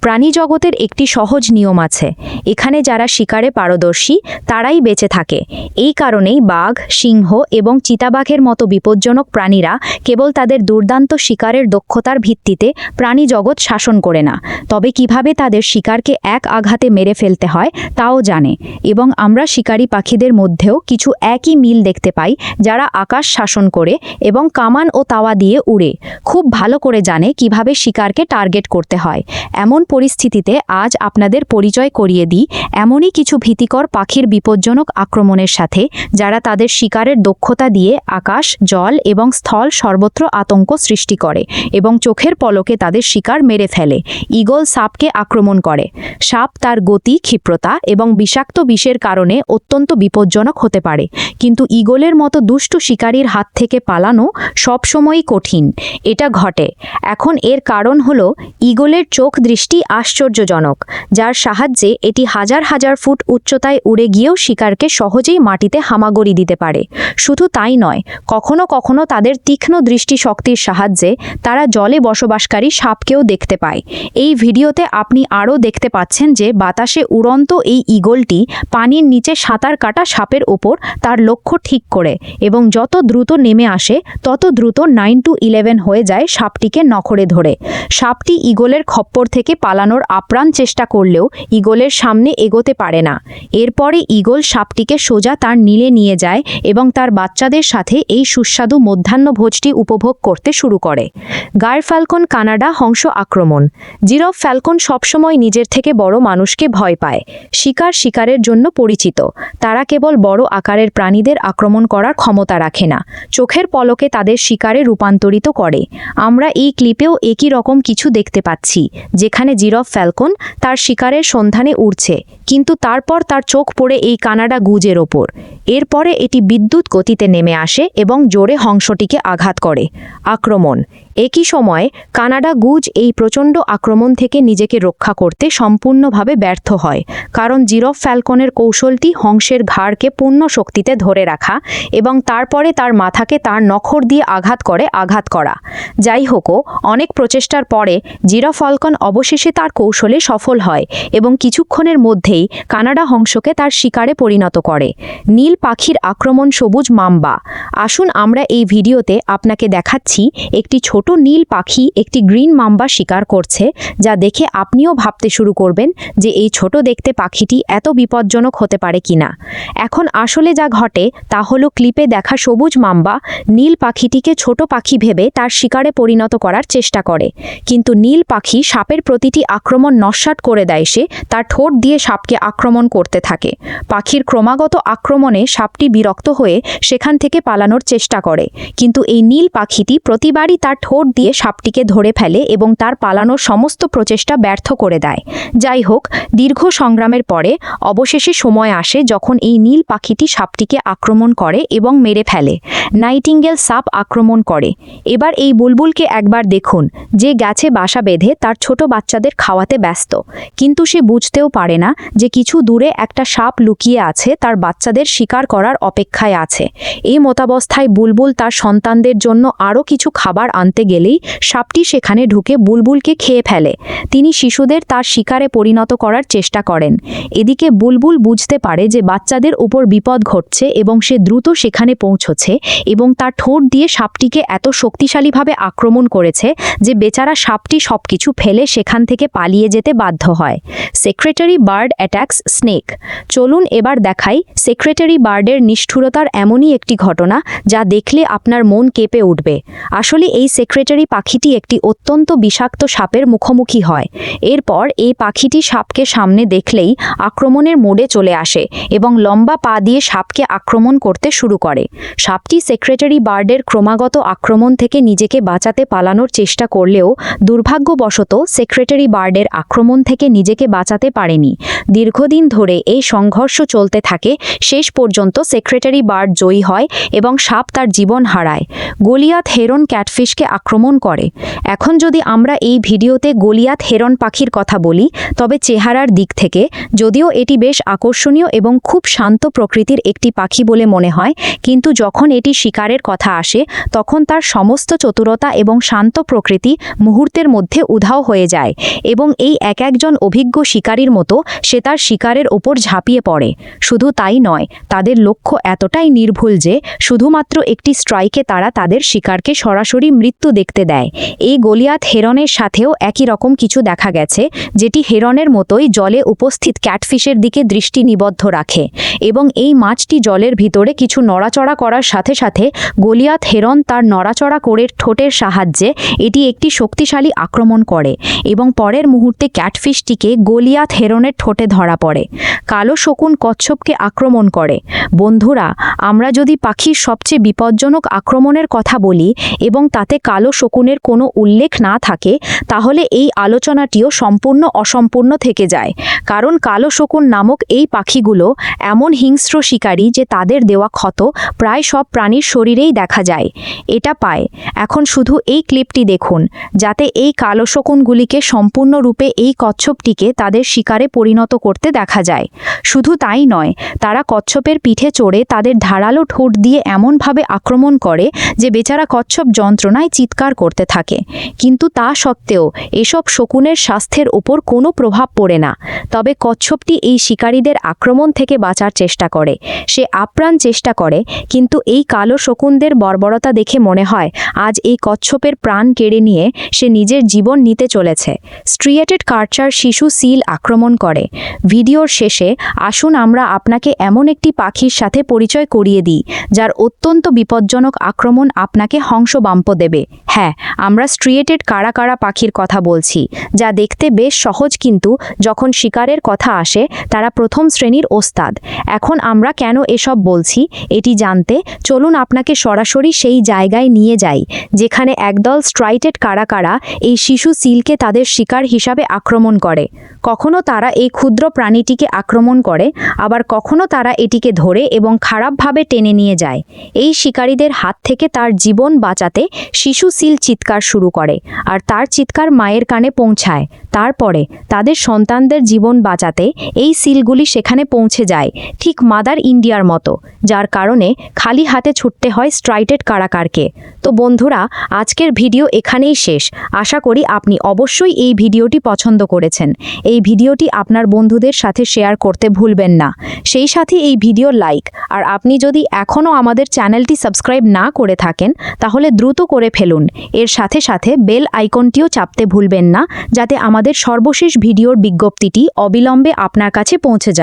প্রাণীজগতের একটি সহজ নিয়ম আছে। এখানে যারা শিকারে পারদর্শী তারাই বেঁচে থাকে। এই কারণেই বাঘ, সিংহ এবং চিতাবাঘের মতো বিপজ্জনক প্রাণীরা কেবল তাদের দুর্দান্ত শিকারের দক্ষতার ভিত্তিতে প্রাণীজগৎ শাসন করে না, তবে কিভাবে তাদের শিকারকে এক আঘাতে মেরে ফেলতে হয় তাও জানে। এবং আমরা শিকারী পাখিদের মধ্যেও কিছু একই মিল দেখতে পাই, যারা আকাশ শাসন করে এবং কামান ও তাওয়া দিয়ে উড়ে খুব ভালো করে জানে কিভাবে শিকারকে টার্গেট করতে হয়। এমন পরিস্থিতিতে আজ আপনাদের পরিচয় করিয়ে দিই এমনই কিছু ভীতিকর পাখির বিপজ্জনক আক্রমণের সাথে, যারা তাদের শিকারের দক্ষতা দিয়ে আকাশ, জল এবং স্থল সর্বত্র আতঙ্ক সৃষ্টি করে এবং চোখের পলকে তাদের শিকার মেরে ফেলে। ঈগল সাপকে আক্রমণ করে। সাপ তার গতি, ক্ষিপ্রতা এবং বিষাক্ত বিষের কারণে অত্যন্ত বিপজ্জনক হতে পারে, কিন্তু ঈগলের মতো দুষ্টু শিকারীর হাত থেকে পালানো সবসময়ই কঠিন। এটা ঘটে। এখন এর কারণ হলো ঈগলের চোখ দৃষ্টি আশ্চর্যজনক, যার সাহায্যে এটি হাজার হাজার ফুট উচ্চতায় উড়ে গিয়েও শিকারকে সহজেই মাটিতে হামাগুড়ি দিতে পারে। শুধু তাই নয়, কখনো কখনো তাদের তীক্ষ্ণ দৃষ্টিশক্তির সাহায্যে তারা জলে বসবাসকারী সাপকেও দেখতে পায়। এই ভিডিওতে আপনি আরও দেখতে পাচ্ছেন যে বাতাসে উড়ন্ত এই ঈগলটি পানির নিচে সাঁতার কাটা সাপের ওপর তার লক্ষ্য ঠিক করে এবং যত দ্রুত নেমে আসে তত দ্রুত 9-11 হয়ে যায় সাপটিকে নখরে ধরে। সাপটি ঈগলের খপ্পর থেকে পালানোর আপ্রাণ চেষ্টা করলেও ঈগলের সামনে এগোতে পারে না। এরপরে ঈগল সাপটিকে সোজা তার নীলে নিয়ে যায় এবং তার বাচ্চাদের সাথে এই সুস্বাদু মধ্যাহ্নভোজটি উপভোগ করতে শুরু করে। গার ফ্যালকন কানাডা হংস আক্রমণ। জিরাফ ফ্যালকন সবসময় নিজের থেকে বড় মানুষকে ভয় পায়। শিকারের জন্য পরিচিত। তারা কেবল বড় আকারের প্রাণীদের আক্রমণ করার ক্ষমতা রাখে না, চোখের পলকে তাদের শিকারে রূপান্তরিত করে। আমরা এই ক্লিপেও একই রকম কিছু দেখতে পাচ্ছি, যেখানে জিরাফ ফ্যালকন তার শিকারের সন্ধানে উড়ছে, কিন্তু তারপর তার চোখ পড়ে এই কানাডা গুজের ওপর। এরপরে এটি বিদ্যুৎ গতিতে নেমে আসে এবং জোরে হংসটিকে আঘাত করে। আক্রমণ। একই সময়ে কানাডা গুজ এই প্রচণ্ড আক্রমণ থেকে নিজেকে রক্ষা করতে সম্পূর্ণভাবে ব্যর্থ হয়, কারণ জিরাফ ফ্যালকনের কৌশলটি হংসের ঘাড়কে পূর্ণ শক্তিতে ধরে রাখা এবং তারপরে তার মাথাকে তার নখর দিয়ে আঘাত করা। যাই হোক, অনেক প্রচেষ্টার পরে জিরাফ ফ্যালকন অবশেষে তার কৌশলে সফল হয় এবং কিছুক্ষণের মধ্যেই কানাডা হংসকে তার শিকারে পরিণত করে। নীল পাখির আক্রমণ। সবুজ মাম্বা। আসুন আমরা এই ভিডিওতে আপনাকে দেখাচ্ছি একটি ছোট নীল পাখি একটি গ্রিন মাম্বা শিকার করছে, যা দেখে আপনিও ভাবতে শুরু করবেন যে এই ছোট দেখতে পাখিটি এত বিপজ্জনক হতে পারে কিনা। এখন আসলে যা ঘটে তা হলো ক্লিপে দেখা সবুজ মাম্বা নীল পাখিটিকে ছোট পাখি ভেবে তার শিকারে পরিণত করার চেষ্টা করে, কিন্তু নীল পাখি সাপের প্রতিটি আক্রমণ নস্যাৎ করে দেয়। সে তার ঠোঁট দিয়ে সাপকে আক্রমণ করতে থাকে। পাখির ক্রমাগত আক্রমণে সাপটি বিরক্ত হয়ে সেখান থেকে পালানোর চেষ্টা করে, কিন্তু এই নীল পাখিটি প্রতিবারই তার ঠোঁট দিয়ে সাপটিকে ধরে ফেলে এবং তার পালানোর সমস্ত প্রচেষ্টা ব্যর্থ করে দেয়। যাই হোক, দীর্ঘ সংগ্রামের পরে অবশেষে সময় আসে যখন এই নীল পাখিটি সাপটিকে আক্রমণ করে এবং মেরে ফেলে। নাইটিঙ্গেল সাপ আক্রমণ করে। এবার এই বুলবুলকে একবার দেখুন, যে গাছে বাসা বেঁধে তার ছোট বাচ্চাদের খাওয়াতে ব্যস্ত, কিন্তু সে বুঝতেও পারে না যে কিছু দূরে একটা সাপ লুকিয়ে আছে, তার বাচ্চাদের শিকার করার অপেক্ষায় আছে। এই মতাবস্থায় বুলবুল তার সন্তানদের জন্য আরও কিছু খাবার আনতে গেলেই সাপটি সেখানে ঢুকে বুলবুলকে খেয়ে ফেলে। তিনি শিশুদের তার শিকারে পরিণত করার চেষ্টা করেন। এদিকে বুলবুল বুঝতে পারে যে বাচ্চাদের উপর বিপদ ঘটছে এবং সে দ্রুত সেখানে পৌঁছচ্ছে এবং তার ঠোঁট দিয়ে সাপটিকে এত শক্তিশালীভাবে আক্রমণ করেছে যে বেচারা সাপটি সবকিছু ফেলে সেখান থেকে পালিয়ে যেতে বাধ্য হয়। Secretary bird attacks snake. চলুন এবার দেখাই সেক্রেটারি বার্ডের নিষ্ঠুরতার এমনই একটি ঘটনা যা দেখলে আপনার মন কেঁপে উঠবে। আসলে এই সেক্রেটারি পাখিটি একটি অত্যন্ত বিষাক্ত সাপের মুখোমুখি হয়। এরপর এই পাখিটি সাপকে সামনে দেখলেই আক্রমণের মোডে চলে আসে এবং লম্বা পা দিয়ে সাপকে আক্রমণ করতে শুরু করে। সাপটি সেক্রেটারি বার্ডের ক্রমাগত আক্রমণ থেকে নিজেকে বাঁচাতে পালানোর চেষ্টা করলেও দুর্ভাগ্যবশত সেক্রেটারি বার্ডের আক্রমণ থেকে নিজেকে বাঁচাতে পারেনি। দীর্ঘদিন ধরে এই সংঘর্ষ চলতে থাকে। শেষ পর্যন্ত সেক্রেটারি বার্ড জয়ী হয় এবং সাপ তার জীবন হারায়। গলিয়াত হেরন ক্যাটফিশকে আক্রমণ করে। এখন যদি আমরা এই ভিডিওতে গলিয়াত হেরন পাখির কথা বলি, তবে চেহারার দিক থেকে যদিও এটি বেশ আকর্ষণীয় এবং খুব শান্ত প্রকৃতির একটি পাখি বলে মনে হয়, কিন্তু যখন এটি শিকারের কথা আসে তখন তার সমস্ত চতুরতা এবং শান্ত প্রকৃতি মুহূর্তের মধ্যে উধাও হয়ে যায়। এবং এই এক একজন অভিজ্ঞ শিকারীর মতো সে তার শিকারের ওপর ঝাঁপিয়ে পড়ে। শুধু তাই নয়, তাদের লক্ষ্য এতটাই নির্ভুল যে শুধুমাত্র একটি স্ট্রাইকে তারা তাদের শিকারকে সরাসরি মৃত্যু দেখতে দেয়। এই গলিয়াত হেরনের সাথেও একই রকম কিছু দেখা গেছে, যেটি হেরনের মতোই জলে উপস্থিত ক্যাটফিশের দিকে দৃষ্টি নিবদ্ধ রাখে এবং এই মাছটি জলের ভিতরে কিছু নড়াচড়া করার সাথে সাথে গলিয়াত হেরন তার নড়াচড়া করে ঠোঁটের সাহায্যে এটি একটি শক্তিশালী আক্রমণ করে এবং পরের মুহূর্তে ক্যাটফিশটিকে গলিয়াত হেরনের ঠোঁটে ধরা পড়ে। কালো শকুন কচ্ছপকে আক্রমণ করে। বন্ধুরা, আমরা যদি পাখির সবচেয়ে বিপজ্জনক আক্রমণের কথা বলি এবং তাতে কালো শকুনের কোনো উল্লেখ না থাকে, তাহলে এই আলোচনাটিও সম্পূর্ণ অসম্পূর্ণ থেকে যায়। কারণ কালো শকুন নামক এই পাখিগুলো এমন হিংস্র শিকারী যে তাদের দেওয়া ক্ষত প্রায় সব প্রাণীর শরীরেই দেখা যায়। এটা পায়। এখন শুধু এই ক্লিপটি দেখুন, যাতে এই কালো শকুনগুলিকে সম্পূর্ণরূপে এই কচ্ছপটিকে তাদের শিকারে পরিণত করতে দেখা যায়। শুধু তাই নয়, তারা কচ্ছপের পিঠে চড়ে তাদের ধারালো ঠোঁট দিয়ে এমনভাবে আক্রমণ করে যে বেচারা কচ্ছপ যন্ত্রণায় চিৎকার করতে থাকে। কিন্তু তা সত্ত্বেও এসব শকুনের স্বাস্থ্যের ওপর কোনো প্রভাব পড়ে না। তবে কচ্ছপটি এই শিকারীদের আক্রমণ থেকে বাঁচার চেষ্টা করে। সে আপ্রাণ চেষ্টা করে, কিন্তু এই কালো শকুনদের বর্বরতা দেখে মনে হয় আজ এই কচ্ছপের প্রাণ কেড়ে নিয়ে সে নিজের জীবন নিতে চলেছে। স্ট্রিয়েটেড কার্চার শিশু সিল আক্রমণ করে। ভিডিওর শেষে আসুন আমরা আপনাকে এমন একটি পাখির সাথে পরিচয় করিয়ে দিই যার অত্যন্ত বিপজ্জনক আক্রমণ আপনাকে হংসবাম্প দেবে। হ্যাঁ, আমরা স্ট্রিয়েটেড কারা কারা পাখির কথা বলছি, যা দেখতে বেশ সহজ, কিন্তু যখন শিকারের কথা আসে তারা প্রথম শ্রেণীর ওস্তাদ। এখন আমরা কেন এসব বলছি এটি জানতে চলুন আপনাকে সরাসরি সেই জায়গায় নিয়ে যাই যেখানে একদল স্ট্রাইটেড কারা কারা এই শিশু সিলকে তাদের শিকার হিসাবে আক্রমণ করে। কখনো তারা এই ক্ষুদ্র প্রাণীটিকে আক্রমণ করে, আবার কখনো তারা এটিকে ধরে এবং খারাপভাবে টেনে নিয়ে যায়। এই শিকারীদের হাত থেকে তার জীবন বাঁচাতে শিশু সিল চিৎকার শুরু করে, আর তার চিৎকার মায়ের কানে পৌঁছায়। তারপরে তাদের সন্তানদের জীবন বাঁচাতে এই সিলগুলি সেখানে পৌঁছে যায়, ঠিক মাদার ইন্ডিয়ার মতো, যার কারণে খালি হাতে ছুটতে হয় স্ট্রাইটেড কারাকারকে। তো বন্ধুরা, আজকের ভিডিও এখানেই শেষ। আশা করি আপনি অবশ্যই এই ভিডিওটি পছন্দ করেছেন। এই ভিডিওটি আপনার বন্ধুদের সাথে শেয়ার করতে ভুলবেন না। সেই সাথে এই ভিডিও লাইক, আর আপনি যদি এখনও আমাদের চ্যানেলটি সাবস্ক্রাইব না করে থাকেন তাহলে দ্রুত করে ফেলুন। এর সাথে সাথে বেল আইকনটিও চাপতে ভুলবেন না, যাতে আমাদের সর্বশেষ ভিডিওর বিজ্ঞপ্তিটি অবিলম্বে আপনার কাছে পৌঁছে যায়।